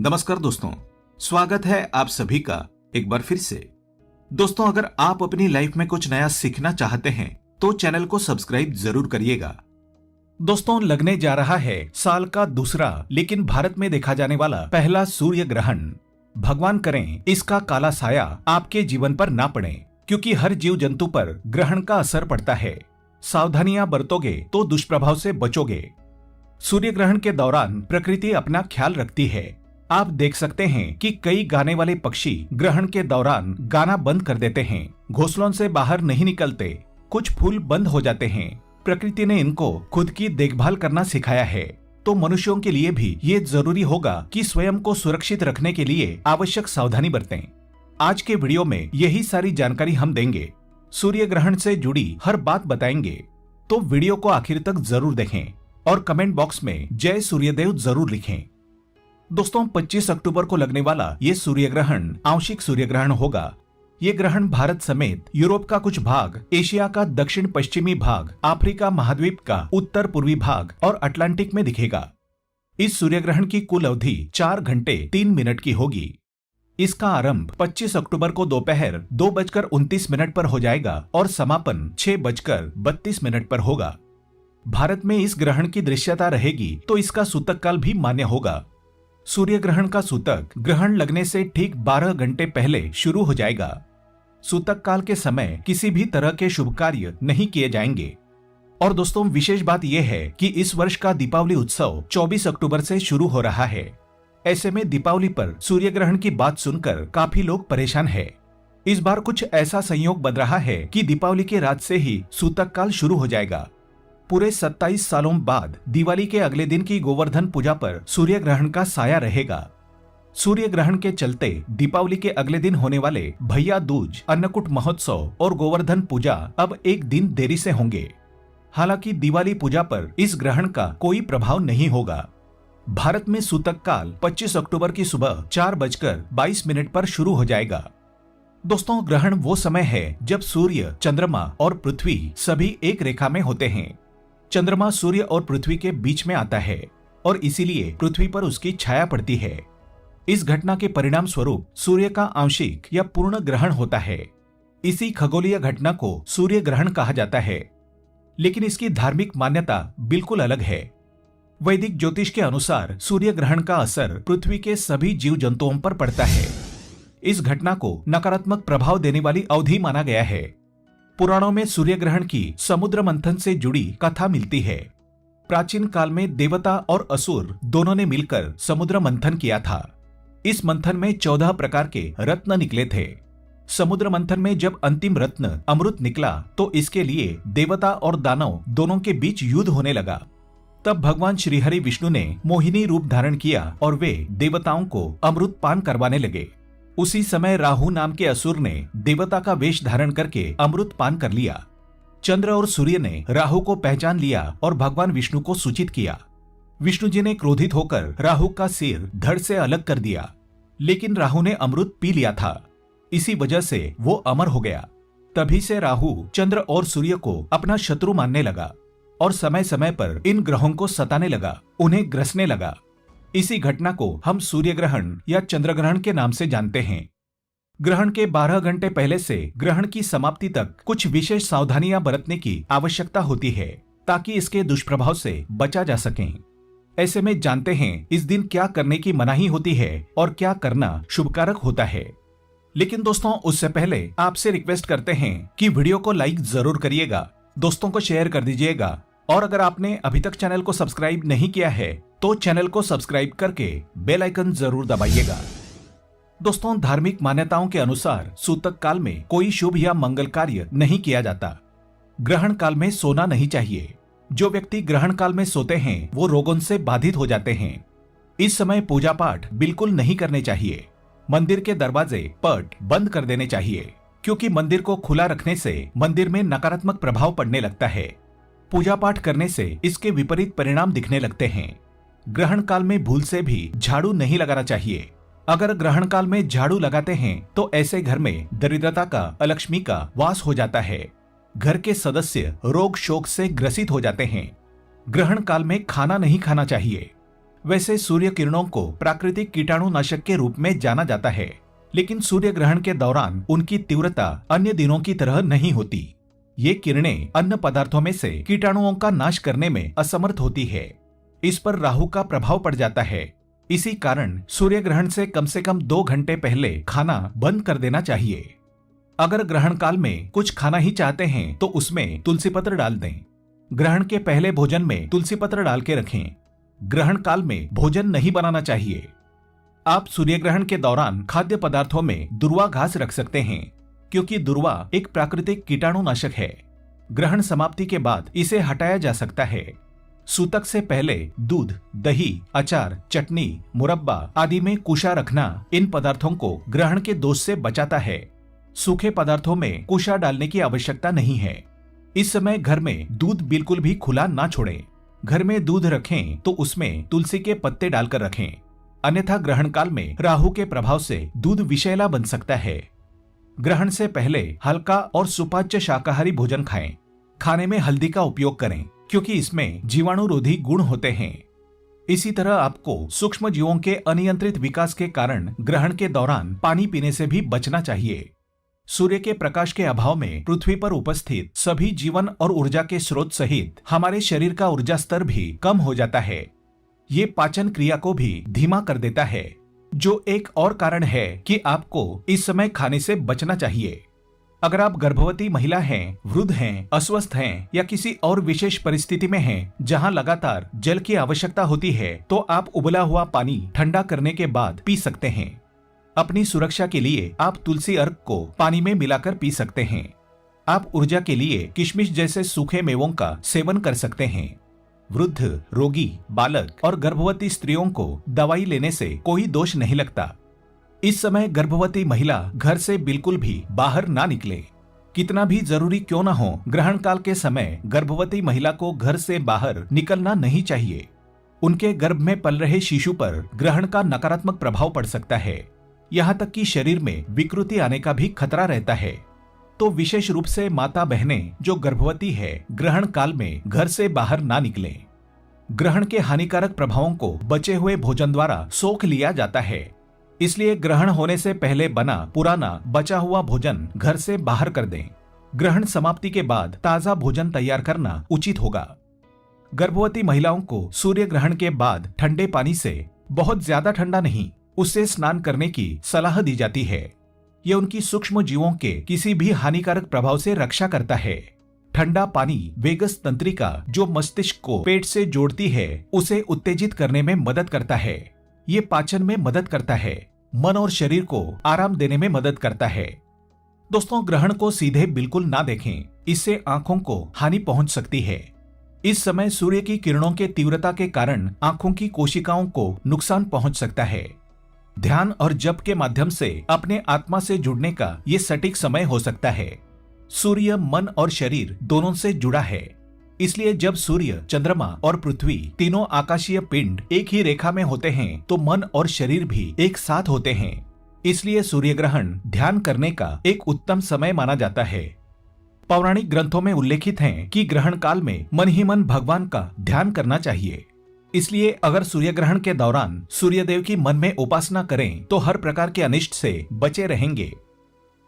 नमस्कार दोस्तों, स्वागत है आप सभी का एक बार फिर से। दोस्तों, अगर आप अपनी लाइफ में कुछ नया सीखना चाहते हैं तो चैनल को सब्सक्राइब जरूर करिएगा। दोस्तों, लगने जा रहा है साल का दूसरा लेकिन भारत में देखा जाने वाला पहला सूर्य ग्रहण। भगवान करें इसका काला साया आपके जीवन पर ना पड़े, क्योंकि हर जीव जंतु पर ग्रहण का असर पड़ता है। सावधानियां बरतोगे तो दुष्प्रभाव से बचोगे। सूर्य ग्रहण के दौरान प्रकृति अपना ख्याल रखती है। आप देख सकते हैं कि कई गाने वाले पक्षी ग्रहण के दौरान गाना बंद कर देते हैं, घोंसलों से बाहर नहीं निकलते, कुछ फूल बंद हो जाते हैं। प्रकृति ने इनको खुद की देखभाल करना सिखाया है, तो मनुष्यों के लिए भी ये जरूरी होगा कि स्वयं को सुरक्षित रखने के लिए आवश्यक सावधानी बरतें। आज के वीडियो में यही सारी जानकारी हम देंगे, सूर्य ग्रहण से जुड़ी हर बात बताएंगे, तो वीडियो को आखिर तक जरूर देखें और कमेंट बॉक्स में जय सूर्यदेव जरूर लिखें। दोस्तों, 25 अक्टूबर को लगने वाला ये सूर्य ग्रहण आंशिक सूर्य ग्रहण होगा। ये ग्रहण भारत समेत यूरोप का कुछ भाग, एशिया का दक्षिण पश्चिमी भाग, अफ्रीका महाद्वीप का उत्तर पूर्वी भाग और अटलांटिक में दिखेगा। इस सूर्य ग्रहण की कुल अवधि 4 घंटे 3 मिनट की होगी। इसका आरंभ 25 अक्टूबर को दोपहर 2:29 पर हो जाएगा और समापन 6:32 पर होगा। भारत में इस ग्रहण की दृश्यता रहेगी तो इसका सूतक काल भी मान्य होगा। सूर्य ग्रहण का सूतक ग्रहण लगने से ठीक 12 घंटे पहले शुरू हो जाएगा। सूतक काल के समय किसी भी तरह के शुभ कार्य नहीं किए जाएंगे। और दोस्तों, विशेष बात यह है कि इस वर्ष का दीपावली उत्सव 24 अक्टूबर से शुरू हो रहा है। ऐसे में दीपावली पर सूर्य ग्रहण की बात सुनकर काफी लोग परेशान हैं। इस बार कुछ ऐसा संयोग बन रहा है कि दीपावली के रात से ही सूतक काल शुरू हो जाएगा। पूरे 27 सालों बाद दिवाली के अगले दिन की गोवर्धन पूजा पर सूर्य ग्रहण का साया रहेगा। सूर्य ग्रहण के चलते दीपावली के अगले दिन होने वाले भैया दूज, अन्नकूट महोत्सव और गोवर्धन पूजा अब एक दिन देरी से होंगे। हालांकि दिवाली पूजा पर इस ग्रहण का कोई प्रभाव नहीं होगा। भारत में सूतक काल 25 अक्टूबर की सुबह 4:22 पर शुरू हो जाएगा। दोस्तों, ग्रहण वो समय है जब सूर्य, चंद्रमा और पृथ्वी सभी एक रेखा में होते हैं। चंद्रमा सूर्य और पृथ्वी के बीच में आता है और इसीलिए पृथ्वी पर उसकी छाया पड़ती है। इस घटना के परिणाम स्वरूप सूर्य का आंशिक या पूर्ण ग्रहण होता है। इसी खगोलीय घटना को सूर्य ग्रहण कहा जाता है, लेकिन इसकी धार्मिक मान्यता बिल्कुल अलग है। वैदिक ज्योतिष के अनुसार सूर्य ग्रहण का असर पृथ्वी के सभी जीव जंतुओं पर पड़ता है। इस घटना को नकारात्मक प्रभाव देने वाली अवधि माना गया है। पुराणों में सूर्य ग्रहण की समुद्र मंथन से जुड़ी कथा मिलती है। प्राचीन काल में देवता और असुर दोनों ने मिलकर समुद्र मंथन किया था। इस मंथन में 14 प्रकार के रत्न निकले थे। समुद्र मंथन में जब अंतिम रत्न अमृत निकला तो इसके लिए देवता और दानव दोनों के बीच युद्ध होने लगा। तब भगवान श्रीहरि विष्णु ने मोहिनी रूप धारण किया और वे देवताओं को अमृत पान करवाने लगे। उसी समय राहु नाम के असुर ने देवता का वेश धारण करके अमृत पान कर लिया। चंद्र और सूर्य ने राहु को पहचान लिया और भगवान विष्णु को सूचित किया। विष्णु जी ने क्रोधित होकर राहु का सिर धड़ से अलग कर दिया, लेकिन राहु ने अमृत पी लिया था। इसी वजह से वो अमर हो गया। तभी से राहु चंद्र और सूर्य को अपना शत्रु मानने लगा और समय समय पर इन ग्रहों को सताने लगा, उन्हें ग्रसने लगा। इसी घटना को हम सूर्य ग्रहण या चंद्र ग्रहण के नाम से जानते हैं। ग्रहण के 12 घंटे पहले से ग्रहण की समाप्ति तक कुछ विशेष सावधानियां बरतने की आवश्यकता होती है, ताकि इसके दुष्प्रभाव से बचा जा सके। ऐसे में जानते हैं इस दिन क्या करने की मनाही होती है और क्या करना शुभकारक होता है। लेकिन दोस्तों, उससे पहले आपसे रिक्वेस्ट करते हैं कि वीडियो को लाइक जरूर करिएगा, दोस्तों को शेयर कर दीजिएगा, और अगर आपने अभी तक चैनल को सब्सक्राइब नहीं किया है तो चैनल को सब्सक्राइब करके बेल आइकन जरूर दबाइएगा। दोस्तों, धार्मिक मान्यताओं के अनुसार सूतक काल में कोई शुभ या मंगल कार्य नहीं किया जाता। ग्रहण काल में सोना नहीं चाहिए। जो व्यक्ति ग्रहण काल में सोते हैं वो रोगों से बाधित हो जाते हैं। इस समय पूजा पाठ बिल्कुल नहीं करने चाहिए। मंदिर के दरवाजे, पट बंद कर देने चाहिए, क्योंकि मंदिर को खुला रखने से मंदिर में नकारात्मक प्रभाव पड़ने लगता है। पूजा पाठ करने से इसके विपरीत परिणाम दिखने लगते हैं। ग्रहण काल में भूल से भी झाड़ू नहीं लगाना चाहिए। अगर ग्रहण काल में झाड़ू लगाते हैं तो ऐसे घर में दरिद्रता का, अलक्ष्मी का वास हो जाता है। घर के सदस्य रोग शोक से ग्रसित हो जाते हैं। ग्रहण काल में खाना नहीं खाना चाहिए। वैसे सूर्य किरणों को प्राकृतिक कीटाणुनाशक के रूप में जाना जाता है, लेकिन सूर्य ग्रहण के दौरान उनकी तीव्रता अन्य दिनों की तरह नहीं होती। ये किरणें अन्न पदार्थों में से कीटाणुओं का नाश करने में असमर्थ होती है। इस पर राहु का प्रभाव पड़ जाता है। इसी कारण सूर्य ग्रहण से कम 2 घंटे पहले खाना बंद कर देना चाहिए। अगर ग्रहण काल में कुछ खाना ही चाहते हैं तो उसमें तुलसी पत्र डाल दें। ग्रहण के पहले भोजन में तुलसी पत्र डाल के रखें। ग्रहण काल में भोजन नहीं बनाना चाहिए। आप सूर्य ग्रहण के दौरान खाद्य पदार्थों में दुर्वा घास रख सकते हैं, क्योंकि दुर्वा एक प्राकृतिक कीटाणुनाशक है। ग्रहण समाप्ति के बाद इसे हटाया जा सकता है। सूतक से पहले दूध, दही, अचार, चटनी, मुरब्बा आदि में कुशा रखना इन पदार्थों को ग्रहण के दोष से बचाता है। सूखे पदार्थों में कुशा डालने की आवश्यकता नहीं है। इस समय घर में दूध बिल्कुल भी खुला ना छोड़ें। घर में दूध रखें तो उसमें तुलसी के पत्ते डालकर रखें, अन्यथा ग्रहण काल में राहु के प्रभाव से दूध विषैला बन सकता है। ग्रहण से पहले हल्का और सुपाच्य शाकाहारी भोजन खाएं। खाने में हल्दी का उपयोग करें, क्योंकि इसमें जीवाणुरोधी गुण होते हैं। इसी तरह आपको सूक्ष्म जीवों के अनियंत्रित विकास के कारण ग्रहण के दौरान पानी पीने से भी बचना चाहिए। सूर्य के प्रकाश के अभाव में पृथ्वी पर उपस्थित सभी जीवन और ऊर्जा के स्रोत सहित हमारे शरीर का ऊर्जा स्तर भी कम हो जाता है। ये पाचन क्रिया को भी धीमा कर देता है, जो एक और कारण है कि आपको इस समय खाने से बचना चाहिए। अगर आप गर्भवती महिला हैं, वृद्ध हैं, अस्वस्थ हैं या किसी और विशेष परिस्थिति में हैं जहां लगातार जल की आवश्यकता होती है, तो आप उबला हुआ पानी ठंडा करने के बाद पी सकते हैं। अपनी सुरक्षा के लिए आप तुलसी अर्क को पानी में मिलाकर पी सकते हैं। आप ऊर्जा के लिए किशमिश जैसे सूखे मेवों का सेवन कर सकते हैं। वृद्ध, रोगी, बालक और गर्भवती स्त्रियों को दवाई लेने से कोई दोष नहीं लगता। इस समय गर्भवती महिला घर से बिल्कुल भी बाहर ना निकले। कितना भी जरूरी क्यों न हो, ग्रहण काल के समय गर्भवती महिला को घर से बाहर निकलना नहीं चाहिए। उनके गर्भ में पल रहे शिशु पर ग्रहण का नकारात्मक प्रभाव पड़ सकता है। यहाँ तक कि शरीर में विकृति आने का भी खतरा रहता है। तो विशेष रूप से माता बहनें जो गर्भवती है, ग्रहण काल में घर से बाहर ना निकलें। ग्रहण के हानिकारक प्रभावों को बचे हुए भोजन द्वारा सोख लिया जाता है। इसलिए ग्रहण होने से पहले बना पुराना बचा हुआ भोजन घर से बाहर कर दें। ग्रहण समाप्ति के बाद ताजा भोजन तैयार करना उचित होगा। गर्भवती महिलाओं को सूर्य ग्रहण के बाद ठंडे पानी से, बहुत ज्यादा ठंडा नहीं, उससे स्नान करने की सलाह दी जाती है। यह उनकी सूक्ष्म जीवों के किसी भी हानिकारक प्रभाव से रक्षा करता है। ठंडा पानी वेगस तंत्रिका जो मस्तिष्क को पेट से जोड़ती है, उसे उत्तेजित करने में मदद करता है। ये पाचन में मदद करता है, मन और शरीर को आराम देने में मदद करता है। दोस्तों, ग्रहण को सीधे बिल्कुल ना देखें, इससे आंखों को हानि पहुंच सकती है। इस समय सूर्य की किरणों के तीव्रता के कारण आंखों की कोशिकाओं को नुकसान पहुंच सकता है। ध्यान और जप के माध्यम से अपने आत्मा से जुड़ने का ये सटीक समय हो सकता है। सूर्य मन और शरीर दोनों से जुड़ा है, इसलिए जब सूर्य, चंद्रमा और पृथ्वी तीनों आकाशीय पिंड एक ही रेखा में होते हैं तो मन और शरीर भी एक साथ होते हैं। इसलिए सूर्य ग्रहण ध्यान करने का एक उत्तम समय माना जाता है। पौराणिक ग्रंथों में उल्लेखित है कि ग्रहण काल में मन ही मन भगवान का ध्यान करना चाहिए। इसलिए अगर सूर्य ग्रहण के दौरान सूर्यदेव की मन में उपासना करें तो हर प्रकार के अनिष्ट से बचे रहेंगे।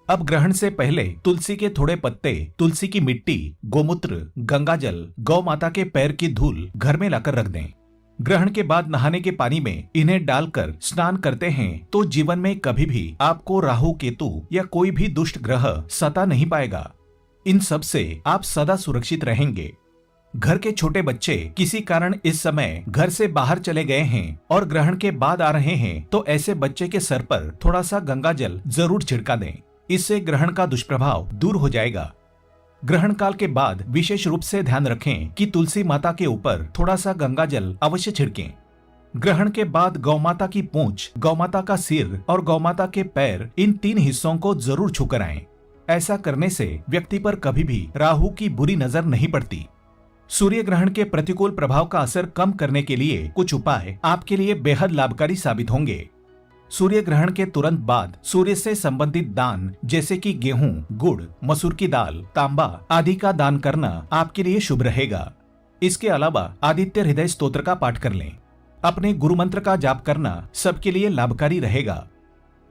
अब ग्रहण से पहले तुलसी के थोड़े पत्ते, तुलसी की मिट्टी, गोमूत्र, गंगाजल, गौ माता के पैर की धूल घर में लाकर रख दें। ग्रहण के बाद नहाने के पानी में इन्हें डालकर स्नान करते हैं तो जीवन में कभी भी आपको राहु, केतु या कोई भी दुष्ट ग्रह सता नहीं पाएगा। इन सब से आप सदा सुरक्षित रहेंगे। घर के छोटे बच्चे किसी कारण इस समय घर से बाहर चले गए हैं और ग्रहण के बाद आ रहे हैं तो ऐसे बच्चे के सर पर थोड़ा सा गंगाजल जरूर छिड़का दें। इससे ग्रहण का दुष्प्रभाव दूर हो जाएगा। ग्रहण काल के बाद विशेष रूप से ध्यान रखें कि तुलसी माता के ऊपर थोड़ा सा गंगाजल अवश्य छिड़कें। ग्रहण के बाद गौमाता की पूंछ, गौमाता का सिर और गौमाता के पैर, इन 3 हिस्सों को जरूर छूकर आएं। ऐसा करने से व्यक्ति पर कभी भी राहु की बुरी नजर नहीं पड़ती। सूर्य ग्रहण के प्रतिकूल प्रभाव का असर कम करने के लिए कुछ उपाय आपके लिए बेहद लाभकारी साबित होंगे। सूर्य ग्रहण के तुरंत बाद सूर्य से संबंधित दान जैसे कि गेहूं, गुड़, मसूर की दाल, तांबा आदि का दान करना आपके लिए शुभ रहेगा। इसके अलावा आदित्य हृदय स्तोत्र का पाठ कर लें। अपने गुरु मंत्र का जाप करना सबके लिए लाभकारी रहेगा।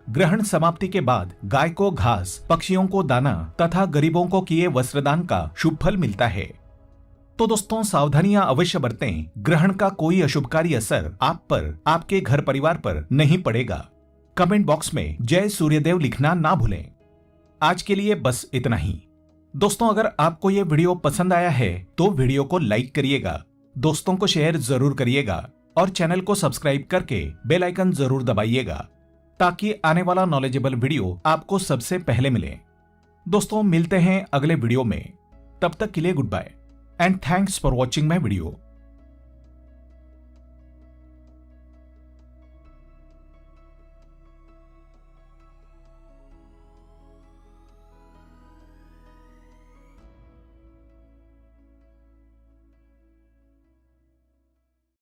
ग्रहण समाप्ति के बाद गाय को घास, पक्षियों को दाना तथा गरीबों को किए वस्त्रदान का शुभ फल मिलता है। तो दोस्तों सावधानियां अवश्य बरतें। ग्रहण का कोई अशुभकारी असर आप पर, आपके घर परिवार पर नहीं पड़ेगा। कमेंट बॉक्स में जय सूर्यदेव लिखना ना भूलें। आज के लिए बस इतना ही। दोस्तों अगर आपको ये वीडियो पसंद आया है तो वीडियो को लाइक करिएगा, दोस्तों को शेयर जरूर करिएगा और चैनल को सब्सक्राइब करके बेल आइकन जरूर दबाइएगा ताकि आने वाला नॉलेजेबल वीडियो आपको सबसे पहले मिले। दोस्तों मिलते हैं अगले वीडियो में, तब तक के लिए goodbye and thanks for watching my video.